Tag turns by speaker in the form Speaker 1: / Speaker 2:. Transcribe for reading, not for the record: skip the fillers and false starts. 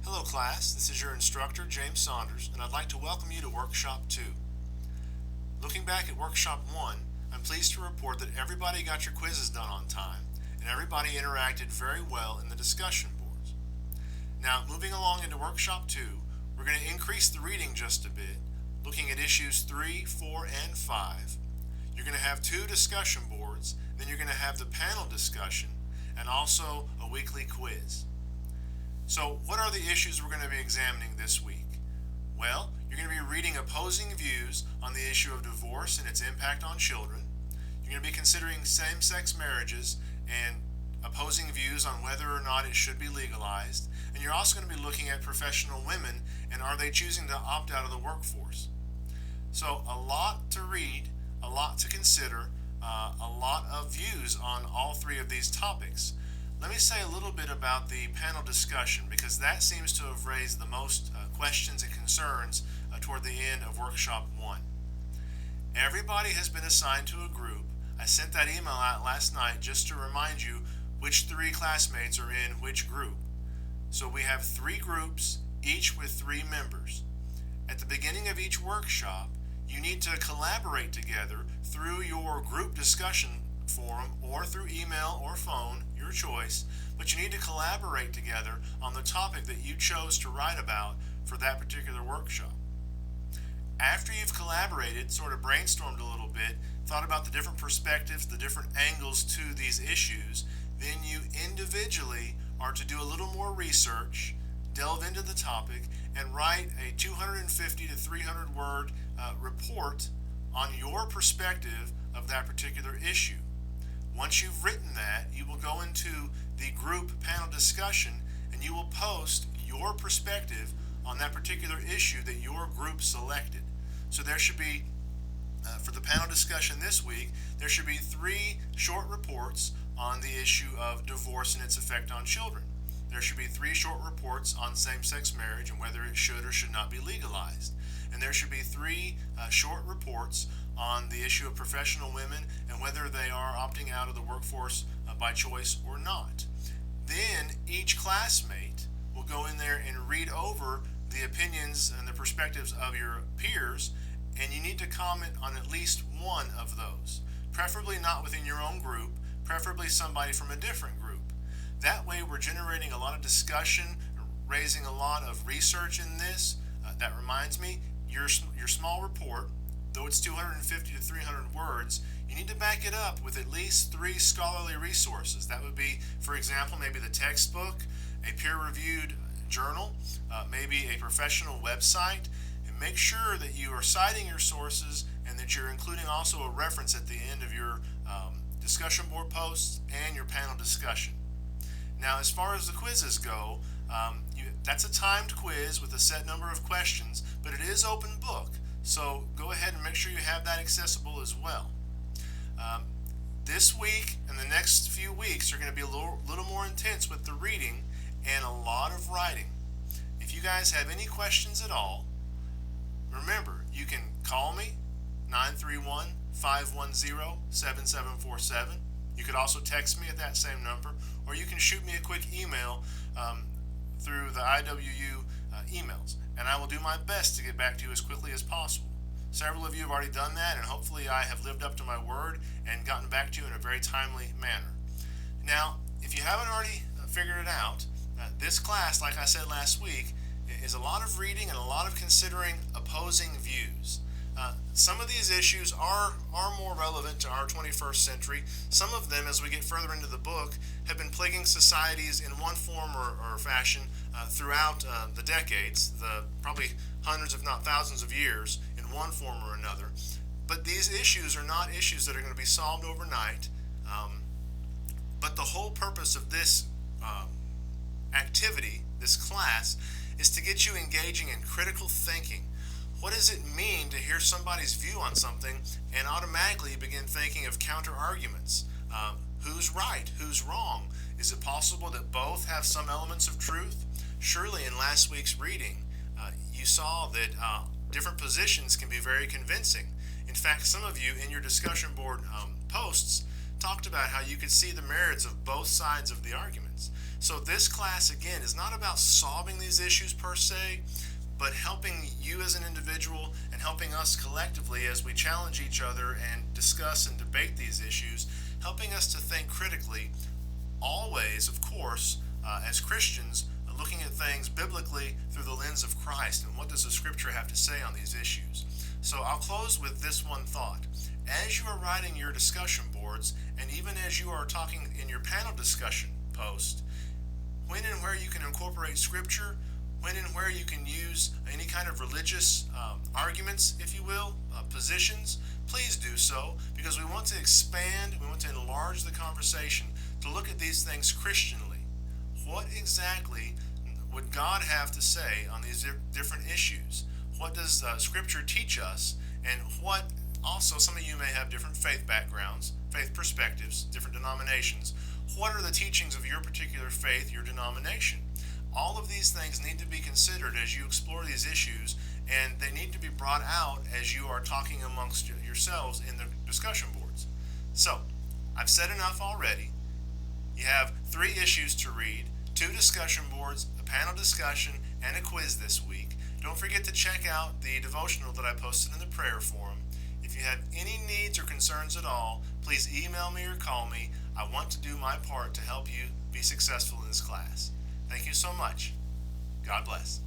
Speaker 1: Hello class, this is your instructor James Saunders and I'd like to welcome you to Workshop 2. Looking back at Workshop 1, I'm pleased to report that everybody got your quizzes done on time and everybody interacted very well in the discussion boards. Now moving along into Workshop 2, we're going to increase the reading just a bit, looking at issues 3, 4, and 5. You're going to have 2 discussion boards, then you're going to have the panel discussion and also a weekly quiz. So what are the issues we're going to be examining this week? Well, you're going to be reading opposing views on the issue of divorce and its impact on children. You're going to be considering same-sex marriages and opposing views on whether or not it should be legalized. And you're also going to be looking at professional women and are they choosing to opt out of the workforce. So a lot to read, a lot to consider, a lot of views on all 3 of these topics. Let me say a little bit about the panel discussion because that seems to have raised the most questions and concerns toward the end of Workshop 1. Everybody has been assigned to a group. I sent that email out last night just to remind you which 3 classmates are in which group. So we have 3 groups, each with 3 members. At the beginning of each workshop, you need to collaborate together through your group discussion forum or through email or phone, your choice, but you need to collaborate together on the topic that you chose to write about for that particular workshop. After you've collaborated, sort of brainstormed a little bit, thought about the different perspectives, the different angles to these issues, then you individually are to do a little more research, delve into the topic, and write a 250 to 300 word report on your perspective of that particular issue. Once you've written that, you will go into the group panel discussion and you will post your perspective on that particular issue that your group selected. So there should be, for the panel discussion this week, there should be 3 short reports on the issue of divorce and its effect on children. There should be 3 short reports on same-sex marriage and whether it should or should not be legalized. And there should be 3 short reports on the issue of professional women and whether they are opting out of the workforce by choice or not. Then each classmate will go in there and read over the opinions and the perspectives of your peers, and you need to comment on at least one of those, preferably not within your own group, preferably somebody from a different group. That way we're generating a lot of discussion, raising a lot of research in this. That reminds me, your small report, though it's 250 to 300 words, you need to back it up with at least 3 scholarly resources. That would be, for example, maybe the textbook, a peer-reviewed journal, maybe a professional website, and make sure that you are citing your sources and that you're including also a reference at the end of your discussion board posts and your panel discussion. Now, as far as the quizzes go, that's a timed quiz with a set number of questions, but it is open book. So go ahead and make sure you have that accessible as well. This week and the next few weeks are going to be a little more intense with the reading and a lot of writing. If you guys have any questions at all, remember, you can call me, 931-510-7747. You could also text me at that same number, or you can shoot me a quick email through the IWU emails, and I will do my best to get back to you as quickly as possible. Several of you have already done that, and hopefully I have lived up to my word and gotten back to you in a very timely manner. Now, if you haven't already figured it out, this class, like I said last week, is a lot of reading and a lot of considering opposing views. Some of these issues are more relevant to our 21st century. Some of them, as we get further into the book, have been plaguing societies in one form or fashion throughout the decades, probably hundreds if not thousands of years in one form or another. But these issues are not issues that are going to be solved overnight. But the whole purpose of this activity, this class, is to get you engaging in critical thinking. What does it mean to hear somebody's view on something and automatically begin thinking of counter arguments? Who's right? Who's wrong? Is it possible that both have some elements of truth? Surely in last week's reading, you saw that different positions can be very convincing. In fact, some of you in your discussion board posts talked about how you could see the merits of both sides of the arguments. So this class, again, is not about solving these issues per se, but helping you as an individual and helping us collectively as we challenge each other and discuss and debate these issues, helping us to think critically, always, of course, as Christians, looking at things biblically through the lens of Christ and what does the Scripture have to say on these issues. So I'll close with this one thought. As you are writing your discussion boards, and even as you are talking in your panel discussion post, when and where you can incorporate Scripture, when and where you can use any kind of religious arguments, if you will, positions, please do so, because we want to expand, we want to enlarge the conversation to look at these things Christianly. What exactly would God have to say on these different issues? What does Scripture teach us? And what also, some of you may have different faith backgrounds, faith perspectives, different denominations. What are the teachings of your particular faith, your denomination? All of these things need to be considered as you explore these issues, and they need to be brought out as you are talking amongst yourselves in the discussion boards. So, I've said enough already. You have 3 issues to read, 2 discussion boards, a panel discussion, and a quiz this week. Don't forget to check out the devotional that I posted in the prayer forum. If you have any needs or concerns at all, please email me or call me. I want to do my part to help you be successful in this class. Thank you so much. God bless.